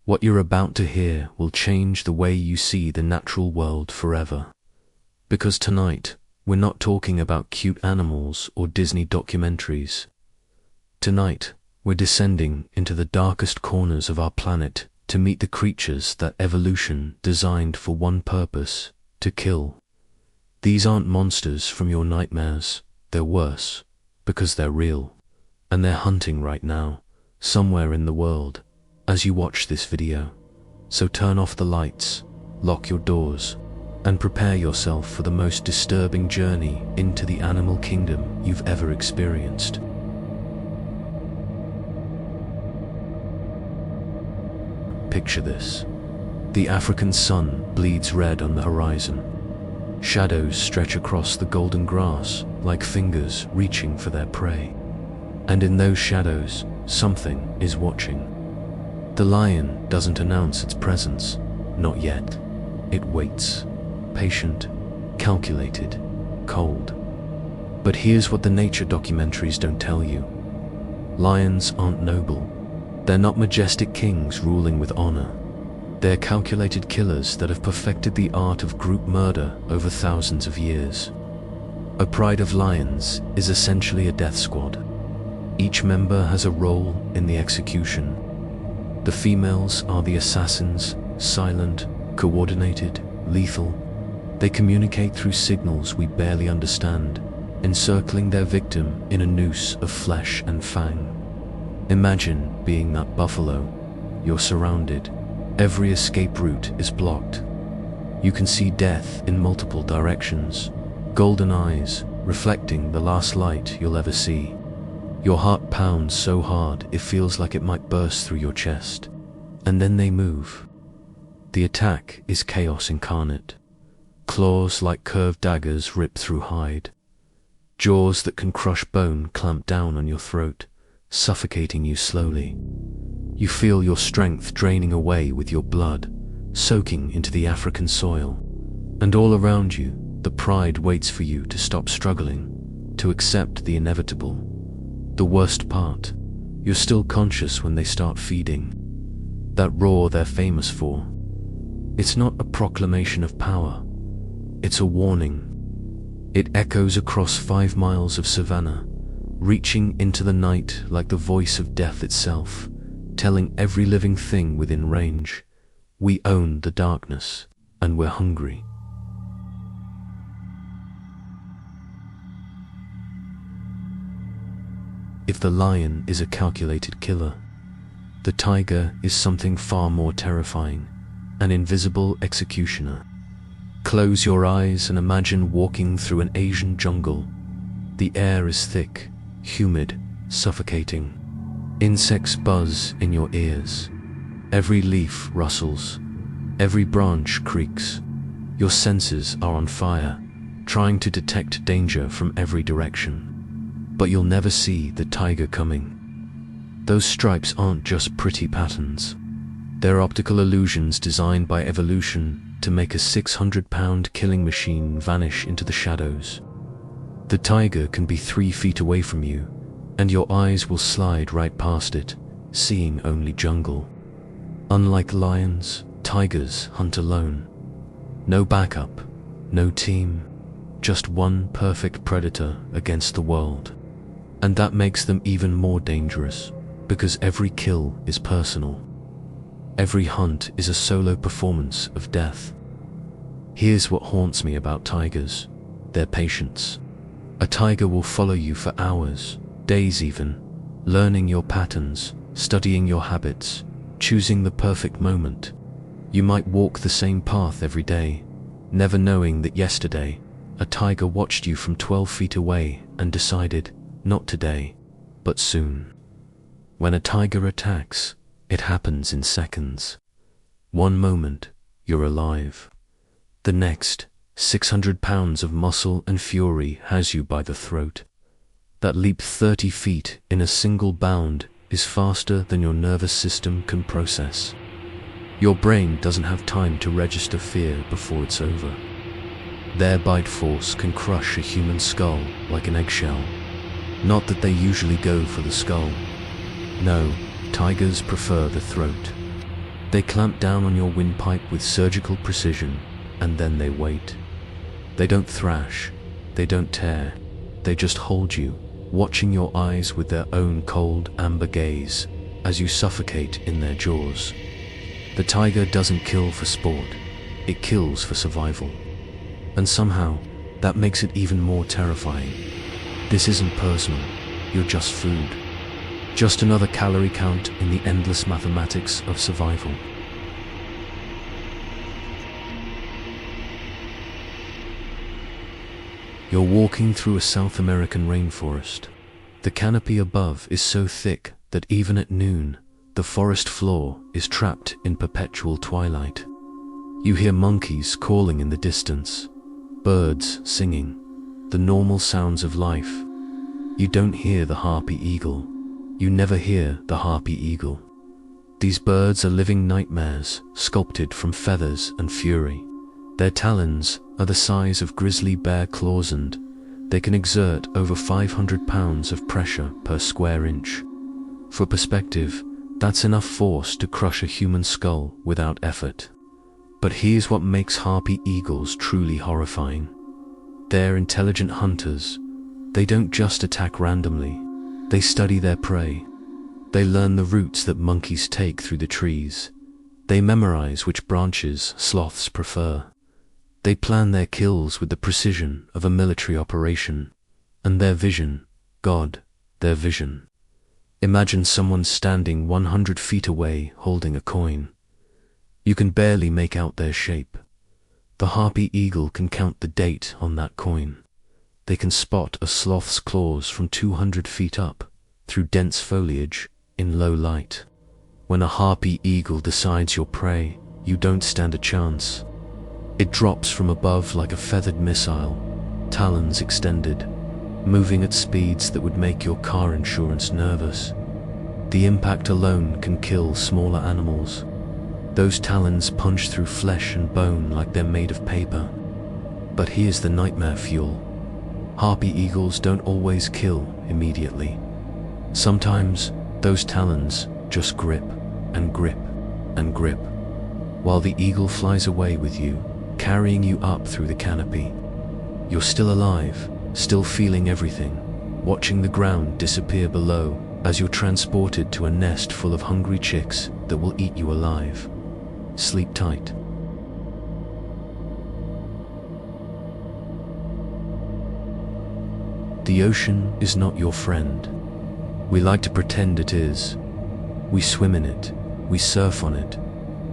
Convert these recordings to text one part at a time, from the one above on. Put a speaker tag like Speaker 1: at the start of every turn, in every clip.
Speaker 1: What you're about to hear will change the way you see the natural world forever. Because tonight, we're not talking about cute animals or Disney documentaries. Tonight, we're descending into the darkest corners of our planet to meet the creatures that evolution designed for one purpose: to kill. These aren't monsters from your nightmares, they're worse, because they're real. And they're hunting right now, somewhere in the world, as you watch this video. So turn off the lights, lock your doors, and prepare yourself for the most disturbing journey into the animal kingdom you've ever experienced. Picture this. The African sun bleeds red on the horizon. Shadows stretch across the golden grass like fingers reaching for their prey. And in those shadows, something is watching. The lion doesn't announce its presence, not yet. It waits, patient, calculated, cold. But here's what the nature documentaries don't tell you. Lions aren't noble. They're not majestic kings ruling with honor. They're calculated killers that have perfected the art of group murder over thousands of years. A pride of lions is essentially a death squad. Each member has a role in the execution. The females are the assassins, silent, coordinated, lethal. They communicate through signals we barely understand, encircling their victim in a noose of flesh and fang. Imagine being that buffalo. You're surrounded. Every escape route is blocked. You can see death in multiple directions, golden eyes reflecting the last light you'll ever see. Your heart pounds so hard it feels like it might burst through your chest. And then they move. The attack is chaos incarnate. Claws like curved daggers rip through hide. Jaws that can crush bone clamp down on your throat, suffocating you slowly. You feel your strength draining away with your blood, soaking into the African soil. And all around you, the pride waits for you to stop struggling, to accept the inevitable. The worst part, you're still conscious when they start feeding. That roar they're famous for. It's not a proclamation of power. It's a warning. It echoes across 5 miles of savannah, reaching into the night like the voice of death itself, telling every living thing within range, we own the darkness, and we're hungry. If the lion is a calculated killer, the tiger is something far more terrifying, an invisible executioner. Close your eyes and imagine walking through an Asian jungle. The air is thick, humid, suffocating. Insects buzz in your ears. Every leaf rustles. Every branch creaks. Your senses are on fire, trying to detect danger from every direction. But you'll never see the tiger coming. Those stripes aren't just pretty patterns. They're optical illusions designed by evolution to make a 600-pound killing machine vanish into the shadows. The tiger can be 3 feet away from you, and your eyes will slide right past it, seeing only jungle. Unlike lions, tigers hunt alone. No backup, no team, just one perfect predator against the world. And that makes them even more dangerous, because every kill is personal. Every hunt is a solo performance of death. Here's what haunts me about tigers: their patience. A tiger will follow you for hours, days even, learning your patterns, studying your habits, choosing the perfect moment. You might walk the same path every day, never knowing that yesterday, a tiger watched you from 12 feet away and decided, not today, but soon. When a tiger attacks, it happens in seconds. One moment, you're alive. The next, 600 pounds of muscle and fury has you by the throat. That leap 30 feet in a single bound is faster than your nervous system can process. Your brain doesn't have time to register fear before it's over. Their bite force can crush a human skull like an eggshell. Not that they usually go for the skull. No, tigers prefer the throat. They clamp down on your windpipe with surgical precision, and then they wait. They don't thrash, they don't tear, they just hold you, watching your eyes with their own cold amber gaze as you suffocate in their jaws. The tiger doesn't kill for sport, it kills for survival. And somehow, that makes it even more terrifying. This isn't personal, you're just food. Just another calorie count in the endless mathematics of survival. You're walking through a South American rainforest. The canopy above is so thick that even at noon, the forest floor is trapped in perpetual twilight. You hear monkeys calling in the distance, birds singing, the normal sounds of life. You don't hear the harpy eagle. You never hear the harpy eagle. These birds are living nightmares, sculpted from feathers and fury. Their talons are the size of grizzly bear claws and they can exert over 500 pounds of pressure per square inch. For perspective, that's enough force to crush a human skull without effort. But here's what makes harpy eagles truly horrifying. They're intelligent hunters. They don't just attack randomly. They study their prey. They learn the routes that monkeys take through the trees. They memorize which branches sloths prefer. They plan their kills with the precision of a military operation. And their vision, God, their vision. Imagine someone standing 100 feet away holding a coin. You can barely make out their shape. The harpy eagle can count the date on that coin. They can spot a sloth's claws from 200 feet up, through dense foliage, in low light. When a harpy eagle decides your prey, you don't stand a chance. It drops from above like a feathered missile, talons extended, moving at speeds that would make your car insurance nervous. The impact alone can kill smaller animals. Those talons punch through flesh and bone like they're made of paper. But here's the nightmare fuel. Harpy eagles don't always kill immediately. Sometimes, those talons just grip and grip and grip, while the eagle flies away with you, carrying you up through the canopy. You're still alive, still feeling everything, watching the ground disappear below as you're transported to a nest full of hungry chicks that will eat you alive. Sleep tight. The ocean is not your friend. We like to pretend it is. We swim in it, we surf on it,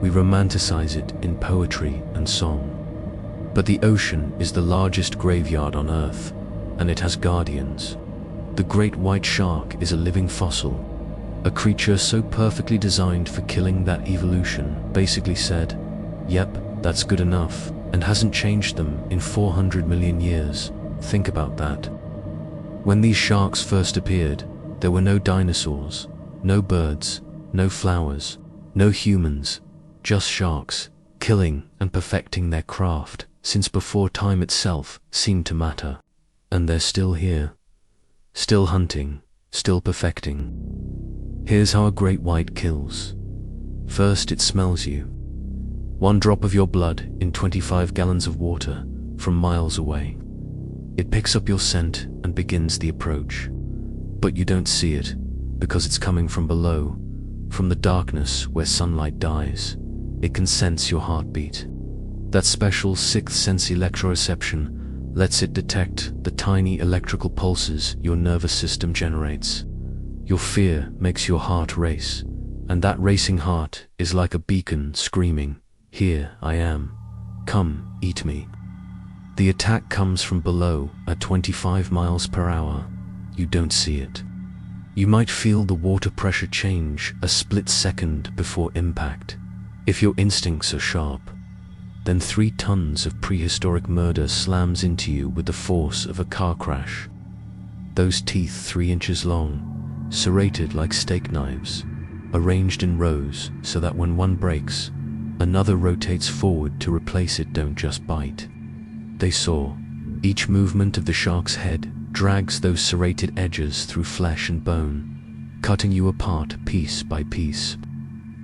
Speaker 1: we romanticize it in poetry and song. But the ocean is the largest graveyard on Earth, and it has guardians. The great white shark is a living fossil, a creature so perfectly designed for killing that evolution basically said, "Yep, that's good enough," and hasn't changed them in 400 million years. Think about that. When these sharks first appeared, there were no dinosaurs, no birds, no flowers, no humans, just sharks, killing and perfecting their craft since before time itself seemed to matter. And they're still here, still hunting, still perfecting. Here's how a great white kills. First, it smells you. One drop of your blood in 25 gallons of water from miles away. It picks up your scent and begins the approach. But you don't see it, because it's coming from below, from the darkness where sunlight dies. It can sense your heartbeat. That special sixth sense electroreception lets it detect the tiny electrical pulses your nervous system generates. Your fear makes your heart race, and that racing heart is like a beacon screaming, "Here I am. Come, eat me." The attack comes from below at 25 miles per hour. You don't see it. You might feel the water pressure change a split second before impact. If your instincts are sharp, then 3 tons of prehistoric murder slams into you with the force of a car crash. Those teeth 3 inches long, serrated like steak knives, arranged in rows so that when one breaks, another rotates forward to replace it. Don't just bite. They saw. Each movement of the shark's head drags those serrated edges through flesh and bone, cutting you apart piece by piece.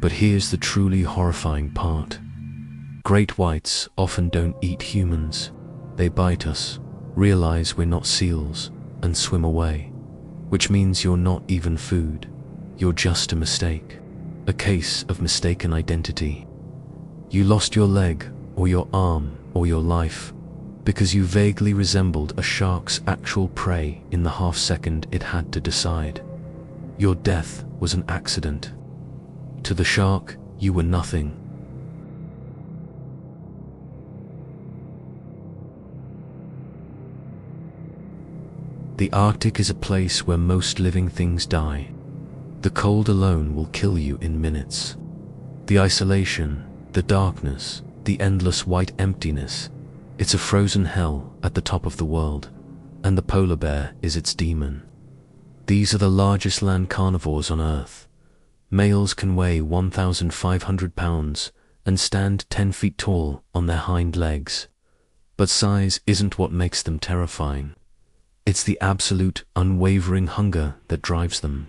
Speaker 1: But here's the truly horrifying part. Great whites often don't eat humans. They bite us, realize we're not seals, and swim away. Which means you're not even food. You're just a mistake. A case of mistaken identity. You lost your leg, or your arm, or your life, because you vaguely resembled a shark's actual prey in the half-second it had to decide. Your death was an accident. To the shark, you were nothing. The Arctic is a place where most living things die. The cold alone will kill you in minutes. The isolation, the darkness, the endless white emptiness. It's a frozen hell at the top of the world, and the polar bear is its demon. These are the largest land carnivores on Earth. Males can weigh 1,500 pounds and stand 10 feet tall on their hind legs. But size isn't what makes them terrifying. It's the absolute, unwavering hunger that drives them.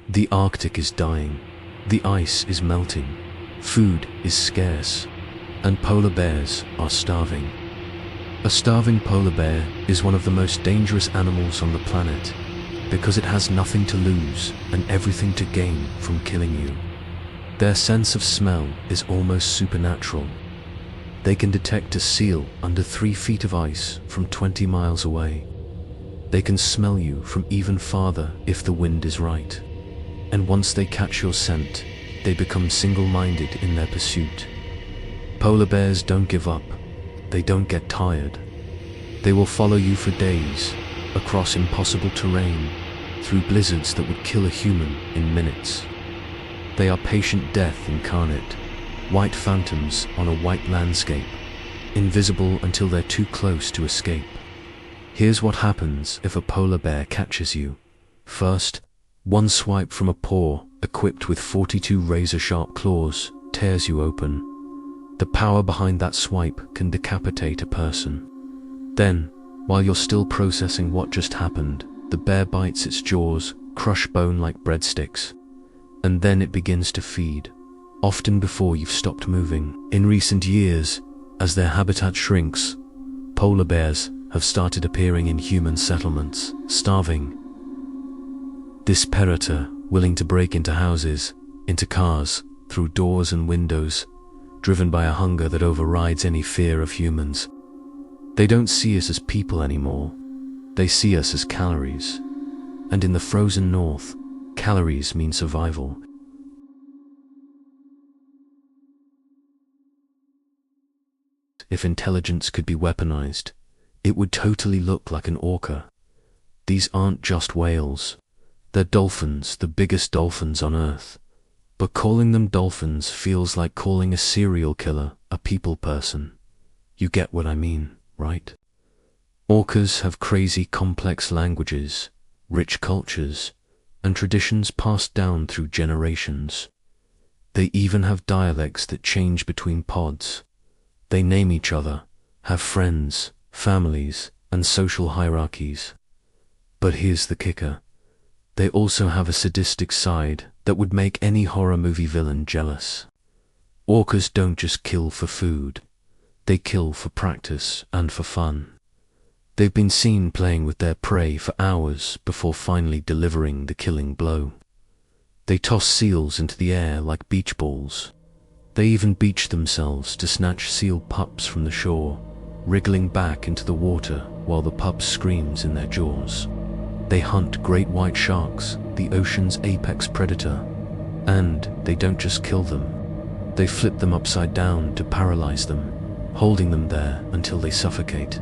Speaker 1: The Arctic is dying. The ice is melting. Food is scarce. And polar bears are starving. A starving polar bear is one of the most dangerous animals on the planet because it has nothing to lose and everything to gain from killing you. Their sense of smell is almost supernatural. They can detect a seal under 3 feet of ice from 20 miles away. They can smell you from even farther if the wind is right. And once they catch your scent, they become single-minded in their pursuit. Polar bears don't give up. They don't get tired. They will follow you for days, across impossible terrain, through blizzards that would kill a human in minutes. They are patient death incarnate, white phantoms on a white landscape, invisible until they're too close to escape. Here's what happens if a polar bear catches you. First, one swipe from a paw, equipped with 42 razor-sharp claws, tears you open. The power behind that swipe can decapitate a person. Then, while you're still processing what just happened, the bear bites its jaws, crush bone like breadsticks. And then it begins to feed, often before you've stopped moving. In recent years, as their habitat shrinks, polar bears have started appearing in human settlements, starving. This predator, willing to break into houses, into cars, through doors and windows, driven by a hunger that overrides any fear of humans. They don't see us as people anymore. They see us as calories. And in the frozen north, calories mean survival. If intelligence could be weaponized, it would totally look like an orca. These aren't just whales. They're dolphins, the biggest dolphins on Earth. But calling them dolphins feels like calling a serial killer a people person. You get what I mean, right? Orcas have crazy complex languages, rich cultures, and traditions passed down through generations. They even have dialects that change between pods. They name each other, have friends, families, and social hierarchies. But here's the kicker. They also have a sadistic side that would make any horror movie villain jealous. Orcas don't just kill for food. They kill for practice and for fun. They've been seen playing with their prey for hours before finally delivering the killing blow. They toss seals into the air like beach balls. They even beach themselves to snatch seal pups from the shore, wriggling back into the water while the pup screams in their jaws. They hunt great white sharks, the ocean's apex predator. And they don't just kill them. They flip them upside down to paralyze them, holding them there until they suffocate.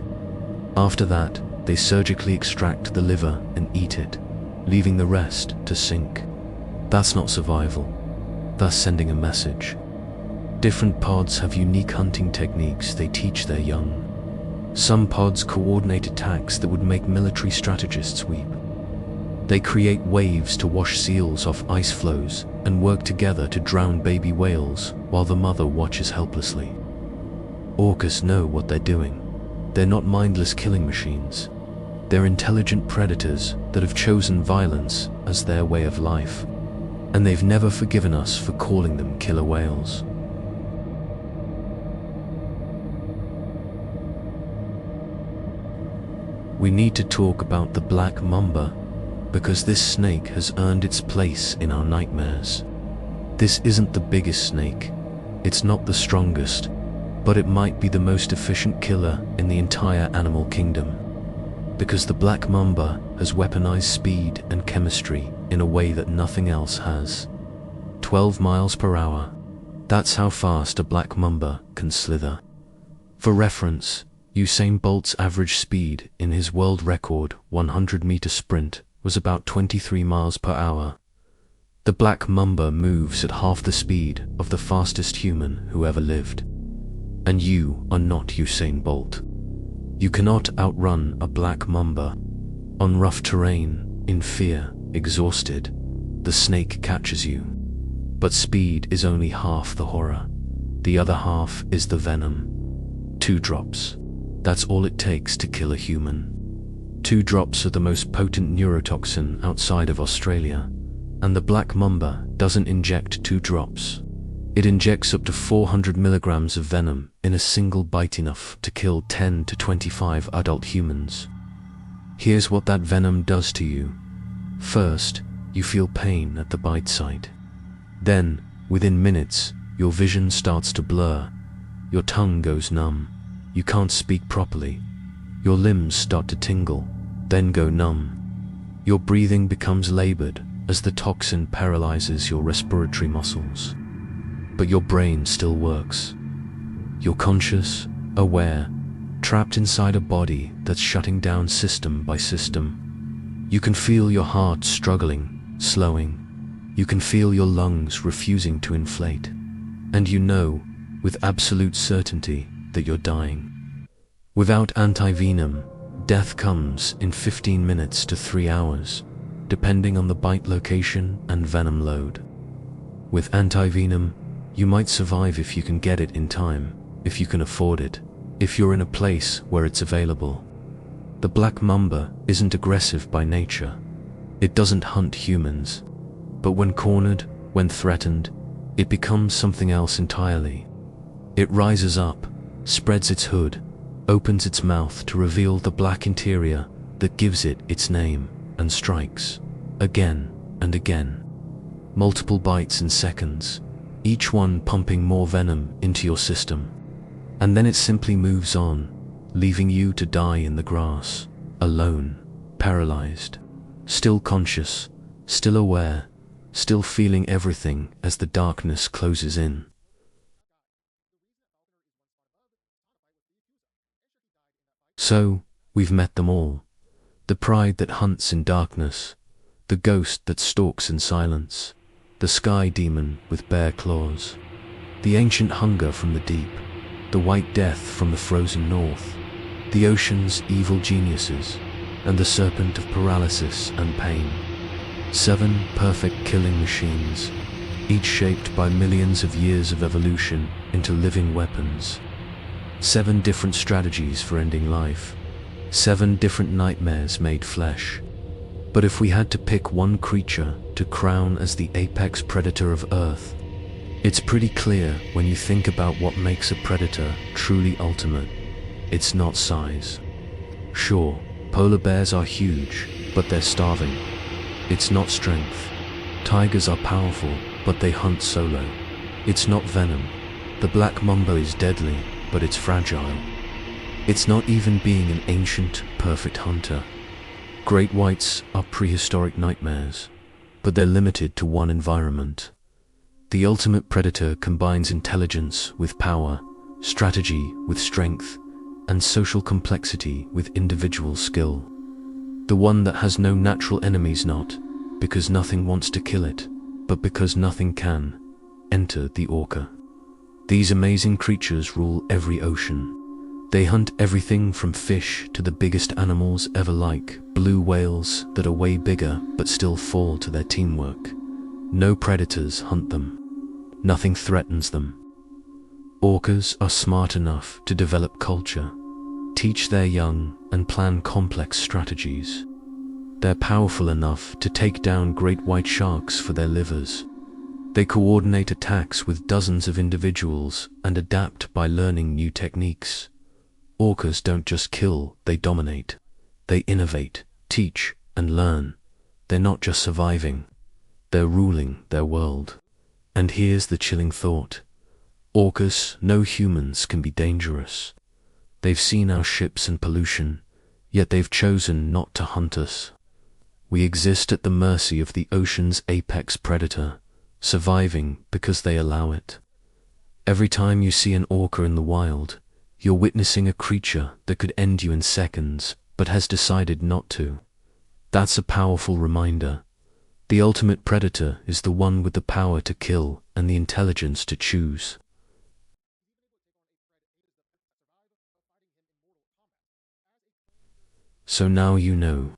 Speaker 1: After that, they surgically extract the liver and eat it, leaving the rest to sink. That's not survival. That's sending a message. Different pods have unique hunting techniques they teach their young. Some pods coordinate attacks that would make military strategists weep. They create waves to wash seals off ice floes and work together to drown baby whales while the mother watches helplessly. Orcas know what they're doing. They're not mindless killing machines. They're intelligent predators that have chosen violence as their way of life. and they've never forgiven us for calling them killer whales. We need to talk about the black mamba, because this snake has earned its place in our nightmares. This isn't the biggest snake, it's not the strongest, but it might be the most efficient killer in the entire animal kingdom. Because the black mamba has weaponized speed and chemistry in a way that nothing else has. 12 miles per hour. That's how fast a black mamba can slither. For reference, Usain Bolt's average speed in his world record 100-meter sprint was about 23 miles per hour. The black mamba moves at half the speed of the fastest human who ever lived. And you are not Usain Bolt. You cannot outrun a black mamba. On rough terrain, in fear, exhausted, the snake catches you. But speed is only half the horror. The other half is the venom. 2 drops. That's all it takes to kill a human. 2 drops are the most potent neurotoxin outside of Australia, and the black mamba doesn't inject 2 drops. It injects up to 400 milligrams of venom in a single bite, enough to kill 10 to 25 adult humans. Here's what that venom does to you. First, you feel pain at the bite site. Then, within minutes, your vision starts to blur. Your tongue goes numb. You can't speak properly. Your limbs start to tingle, then go numb. Your breathing becomes labored as the toxin paralyzes your respiratory muscles. But your brain still works. You're conscious, aware, trapped inside a body that's shutting down system by system. You can feel your heart struggling, slowing. You can feel your lungs refusing to inflate. And you know, with absolute certainty, that you're dying. Without antivenom, death comes in 15 minutes to 3 hours, depending on the bite location and venom load. With antivenom, you might survive if you can get it in time, if you can afford it, if you're in a place where it's available. The black mamba isn't aggressive by nature. It doesn't hunt humans. But when cornered, when threatened, it becomes something else entirely. It rises up, spreads its hood, opens its mouth to reveal the black interior that gives it its name, and strikes, again and again. Multiple bites in seconds, each one pumping more venom into your system. And then it simply moves on, leaving you to die in the grass, alone, paralyzed, still conscious, still aware, still feeling everything as the darkness closes in. So, we've met them all. The pride that hunts in darkness, the ghost that stalks in silence, the sky demon with bare claws, the ancient hunger from the deep, the white death from the frozen north, the ocean's evil geniuses, and the serpent of paralysis and pain. 7 perfect killing machines, each shaped by millions of years of evolution into living weapons. 7 different strategies for ending life. 7 different nightmares made flesh. But if we had to pick one creature to crown as the apex predator of Earth, it's pretty clear when you think about what makes a predator truly ultimate. It's not size. Sure, polar bears are huge, but they're starving. It's not strength. Tigers are powerful, but they hunt solo. It's not venom. The black mamba is deadly, but it's fragile. It's not even being an ancient, perfect hunter. Great whites are prehistoric nightmares, but they're limited to one environment. The ultimate predator combines intelligence with power, strategy with strength, and social complexity with individual skill. The one that has no natural enemies, not because nothing wants to kill it, but because nothing can. Enter the orca. These amazing creatures rule every ocean. They hunt everything from fish to the biggest animals ever, like blue whales that are way bigger but still fall to their teamwork. No predators hunt them. Nothing threatens them. Orcas are smart enough to develop culture, teach their young, and plan complex strategies. They're powerful enough to take down great white sharks for their livers. They coordinate attacks with dozens of individuals and adapt by learning new techniques. Orcas don't just kill, they dominate. They innovate, teach, and learn. They're not just surviving, they're ruling their world. And here's the chilling thought. Orcas know humans can be dangerous. They've seen our ships and pollution, yet they've chosen not to hunt us. We exist at the mercy of the ocean's apex predator, surviving because they allow it. Every time you see an orca in the wild, you're witnessing a creature that could end you in seconds, but has decided not to. That's a powerful reminder. The ultimate predator is the one with the power to kill and the intelligence to choose. So now you know.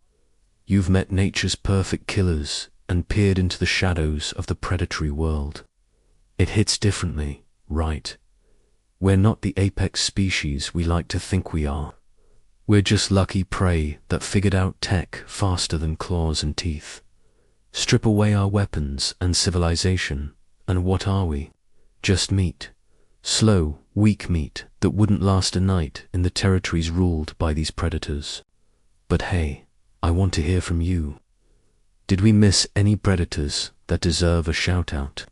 Speaker 1: You've met nature's perfect killers and peered into the shadows of the predatory world. It hits differently, right? We're not the apex species we like to think we are. We're just lucky prey that figured out tech faster than claws and teeth. Strip away our weapons and civilization, and what are we? Just meat. Slow, weak meat that wouldn't last a night in the territories ruled by these predators. But hey, I want to hear from you. Did we miss any predators that deserve a shout-out?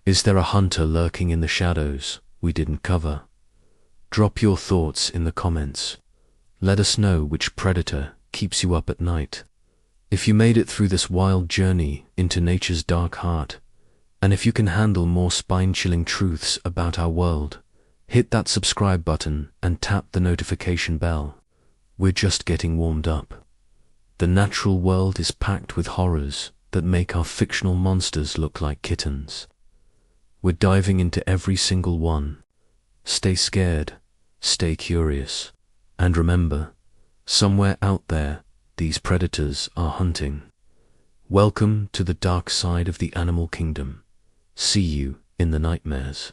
Speaker 1: Is there a hunter lurking in the shadows we didn't cover? Drop your thoughts in the comments. Let us know which predator keeps you up at night. If you made it through this wild journey into nature's dark heart, and if you can handle more spine-chilling truths about our world, hit that subscribe button and tap the notification bell. We're just getting warmed up. The natural world is packed with horrors that make our fictional monsters look like kittens. We're diving into every single one. Stay scared, stay curious, and remember, somewhere out there, these predators are hunting. Welcome to the dark side of the animal kingdom. See you in the nightmares.